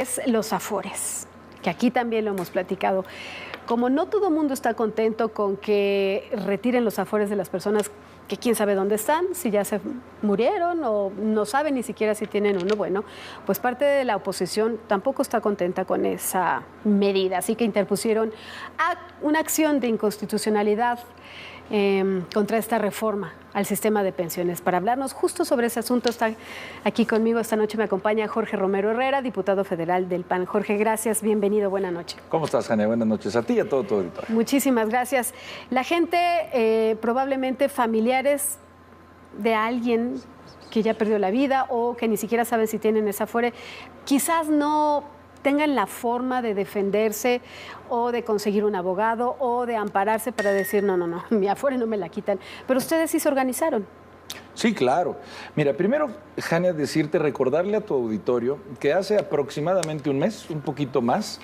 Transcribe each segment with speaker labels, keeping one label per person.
Speaker 1: Es los afores, que aquí también lo hemos platicado. Como no todo el mundo está contento con que retiren los afores de las personas que quién sabe dónde están, si ya se murieron o no saben ni siquiera si tienen uno, bueno, pues parte de la oposición tampoco está contenta con esa medida, así que interpusieron una acción de inconstitucionalidad contra esta reforma al sistema de pensiones. Para hablarnos justo sobre ese asunto está aquí conmigo esta noche, me acompaña Jorge Romero Herrera, diputado federal del PAN. Jorge, gracias, bienvenido, buena noche.
Speaker 2: ¿Cómo estás, Jania? Buenas noches a ti y a todo tu auditorio.
Speaker 1: Muchísimas gracias. La gente, probablemente familiares de alguien que ya perdió la vida o que ni siquiera saben si tienen esa afore, quizás no tengan la forma de defenderse o de conseguir un abogado o de ampararse para decir, no, mi afore no me la quitan. Pero ustedes sí se organizaron.
Speaker 2: Sí, claro. Mira, primero, Jania, recordarle a tu auditorio que hace aproximadamente un mes, un poquito más,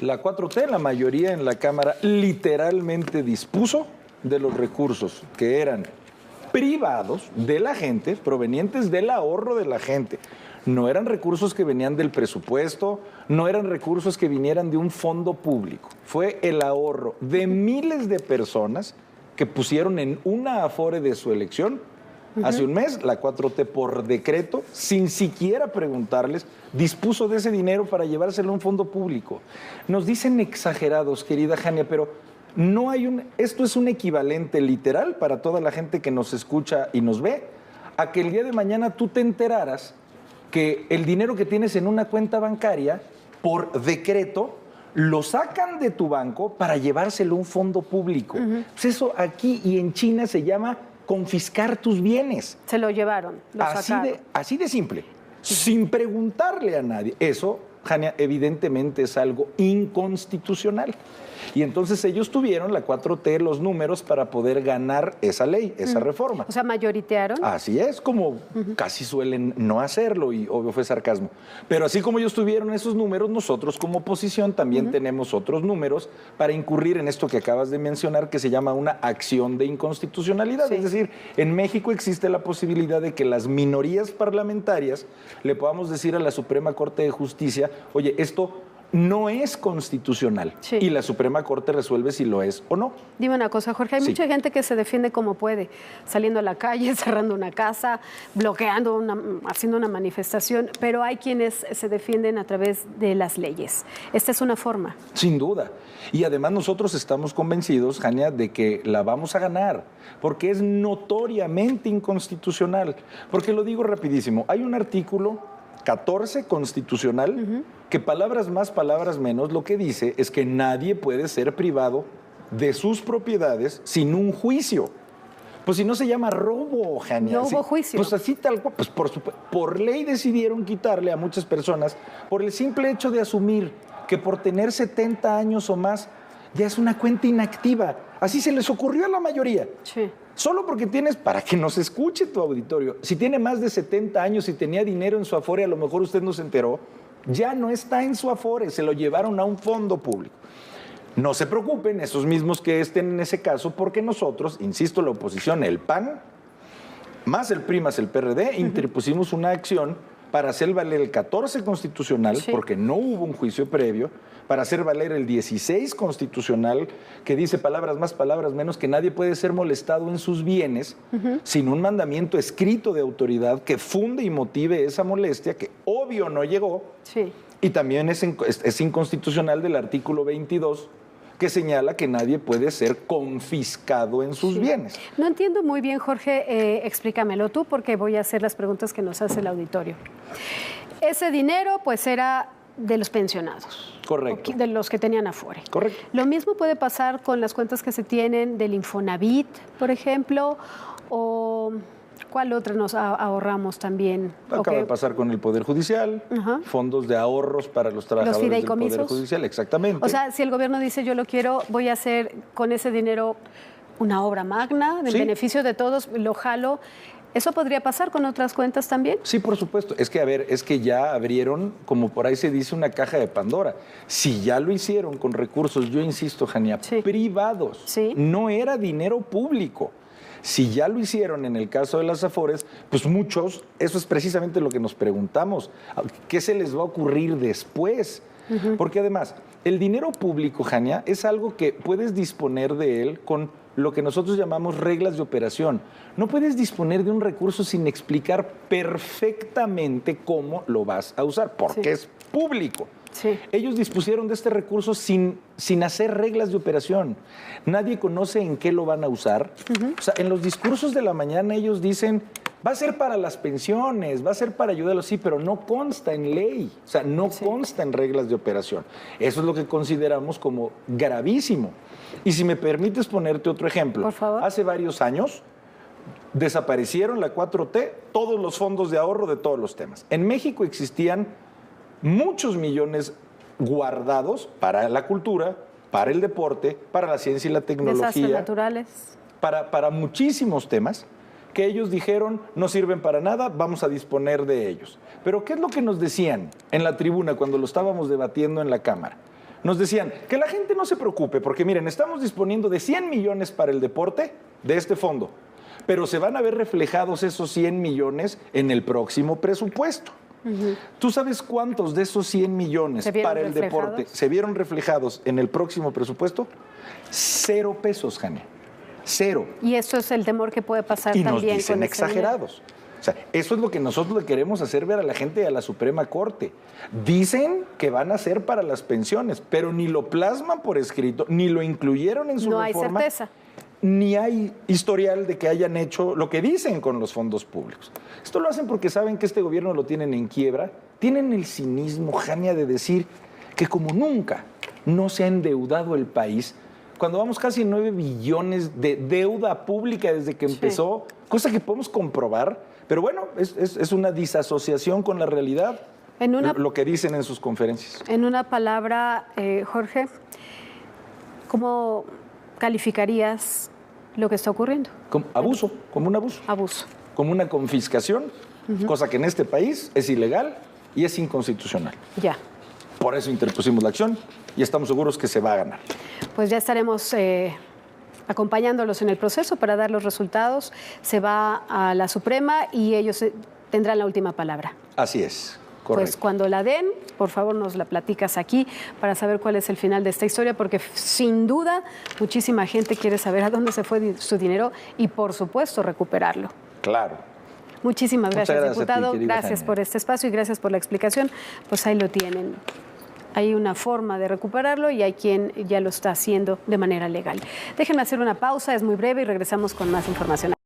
Speaker 2: la 4T, la mayoría en la Cámara, literalmente dispuso de los recursos que eran privados de la gente, provenientes del ahorro de la gente. No eran recursos que venían del presupuesto, no eran recursos que vinieran de un fondo público. Fue el ahorro de miles de personas que pusieron en una afore de su elección. Hace un mes, la 4T, por decreto, sin siquiera preguntarles, dispuso de ese dinero para llevárselo a un fondo público. Nos dicen exagerados, querida Jania, pero no hay esto es un equivalente literal para toda la gente que nos escucha y nos ve, a que el día de mañana tú te enteraras que el dinero que tienes en una cuenta bancaria, por decreto, lo sacan de tu banco para llevárselo a un fondo público. Pues eso aquí y en China se llama confiscar tus bienes.
Speaker 1: Se lo llevaron, lo sacaron.
Speaker 2: Así de simple, sin preguntarle a nadie. Eso, Jania, evidentemente es algo inconstitucional. Y entonces ellos tuvieron, la 4T, los números para poder ganar esa ley, esa reforma.
Speaker 1: O sea, mayoritearon.
Speaker 2: Así es, como casi suelen no hacerlo, y obvio fue sarcasmo. Pero así como ellos tuvieron esos números, nosotros como oposición también tenemos otros números para incurrir en esto que acabas de mencionar, que se llama una acción de inconstitucionalidad. Sí. Es decir, en México existe la posibilidad de que las minorías parlamentarias le podamos decir a la Suprema Corte de Justicia, oye, esto no es constitucional. Sí. Y la Suprema Corte resuelve si lo es o no.
Speaker 1: Dime una cosa, Jorge, hay mucha gente que se defiende como puede, saliendo a la calle, cerrando una casa, bloqueando, haciendo una manifestación, pero hay quienes se defienden a través de las leyes. Esta es una forma.
Speaker 2: Sin duda. Y además nosotros estamos convencidos, Jania, de que la vamos a ganar, porque es notoriamente inconstitucional. Porque lo digo rapidísimo, hay un artículo 14 constitucional, que palabras más, palabras menos, lo que dice es que nadie puede ser privado de sus propiedades sin un juicio. Pues si no se llama robo, Jania.
Speaker 1: No hubo juicio.
Speaker 2: Pues así tal cual, pues por ley decidieron quitarle a muchas personas por el simple hecho de asumir que por tener 70 años o más ya es una cuenta inactiva. Así se les ocurrió a la mayoría.
Speaker 1: Sí.
Speaker 2: Solo porque tienes, para que nos escuche tu auditorio, si tiene más de 70 años y tenía dinero en su afore, a lo mejor usted no se enteró, ya no está en su afore, se lo llevaron a un fondo público. No se preocupen, esos mismos que estén en ese caso, porque nosotros, insisto, la oposición, el PAN, más el PRI, más el PRD, interpusimos una acción para hacer valer el 14 constitucional, porque no hubo un juicio previo, para hacer valer el 16 constitucional, que dice palabras más, palabras menos, que nadie puede ser molestado en sus bienes sin un mandamiento escrito de autoridad que funde y motive esa molestia, que obvio no llegó. Sí. Y también es inconstitucional del artículo 22, que señala que nadie puede ser confiscado en sus bienes.
Speaker 1: No entiendo muy bien, Jorge, explícamelo tú, porque voy a hacer las preguntas que nos hace el auditorio. Ese dinero, pues, era de los pensionados.
Speaker 2: Correcto.
Speaker 1: De los que tenían afore.
Speaker 2: Correcto.
Speaker 1: Lo mismo puede pasar con las cuentas que se tienen del Infonavit, por ejemplo, o ¿cuál otra nos ahorramos también?
Speaker 2: Acaba de pasar con el Poder Judicial, fondos de ahorros para los trabajadores del Poder Judicial, exactamente.
Speaker 1: O sea, si el gobierno dice yo lo quiero, voy a hacer con ese dinero una obra magna, del beneficio de todos, lo jalo. ¿Eso podría pasar con otras cuentas también?
Speaker 2: Sí, por supuesto. Es que, a ver, es que ya abrieron, como por ahí se dice, una caja de Pandora. Si ya lo hicieron con recursos, yo insisto, Jania, privados, no era dinero público. Si ya lo hicieron en el caso de las Afores, pues muchos, eso es precisamente lo que nos preguntamos, ¿qué se les va a ocurrir después? Porque además, el dinero público, Jania, es algo que puedes disponer de él con lo que nosotros llamamos reglas de operación. No puedes disponer de un recurso sin explicar perfectamente cómo lo vas a usar, porque es público.
Speaker 1: Sí.
Speaker 2: Ellos dispusieron de este recurso sin hacer reglas de operación. Nadie conoce en qué lo van a usar. O sea, en los discursos de la mañana ellos dicen, va a ser para las pensiones, va a ser para ayudarlos, sí, pero no consta en ley, o sea, no consta en reglas de operación. Eso es lo que consideramos como gravísimo. Y si me permites ponerte otro ejemplo.
Speaker 1: Por favor.
Speaker 2: Hace varios años desaparecieron la 4T, todos los fondos de ahorro de todos los temas. En México existían muchos millones guardados para la cultura, para el deporte, para la ciencia y la tecnología.
Speaker 1: Desastres naturales.
Speaker 2: Para muchísimos temas que ellos dijeron no sirven para nada, vamos a disponer de ellos. Pero ¿qué es lo que nos decían en la tribuna cuando lo estábamos debatiendo en la Cámara? Nos decían que la gente no se preocupe, porque miren, estamos disponiendo de 100 millones para el deporte de este fondo, pero se van a ver reflejados esos 100 millones en el próximo presupuesto. ¿Tú sabes cuántos de esos 100 millones para el deporte se vieron reflejados en el próximo presupuesto? 0 pesos, Jania. 0.
Speaker 1: Y eso es el temor que puede pasar
Speaker 2: y
Speaker 1: también.
Speaker 2: Y nos dicen
Speaker 1: con
Speaker 2: exagerados. O sea, eso es lo que nosotros le queremos hacer ver a la gente y a la Suprema Corte. Dicen que van a ser para las pensiones, pero ni lo plasman por escrito, ni lo incluyeron en su reforma.
Speaker 1: No hay certeza.
Speaker 2: Ni hay historial de que hayan hecho lo que dicen con los fondos públicos. Esto lo hacen porque saben que este gobierno lo tienen en quiebra. Tienen el cinismo, Jania, de decir que como nunca no se ha endeudado el país, cuando vamos casi 9 billones de deuda pública desde que empezó, cosa que podemos comprobar, pero bueno, es una disasociación con la realidad, lo que dicen en sus conferencias.
Speaker 1: En una palabra, Jorge, ¿cómo calificarías lo que está ocurriendo?
Speaker 2: Como abuso, como un abuso.
Speaker 1: Abuso.
Speaker 2: Como una confiscación, cosa que en este país es ilegal y es inconstitucional.
Speaker 1: Ya.
Speaker 2: Por eso interpusimos la acción y estamos seguros que se va a ganar.
Speaker 1: Pues ya estaremos acompañándolos en el proceso para dar los resultados. Se va a la Suprema y ellos tendrán la última palabra.
Speaker 2: Así es. Correcto.
Speaker 1: Pues cuando la den, por favor nos la platicas aquí para saber cuál es el final de esta historia, porque sin duda muchísima gente quiere saber a dónde se fue su dinero y por supuesto recuperarlo.
Speaker 2: Claro.
Speaker 1: Muchísimas gracias, diputado.
Speaker 2: Gracias
Speaker 1: por este espacio y gracias por la explicación. Pues ahí lo tienen. Hay una forma de recuperarlo y hay quien ya lo está haciendo de manera legal. Déjenme hacer una pausa, es muy breve y regresamos con más información.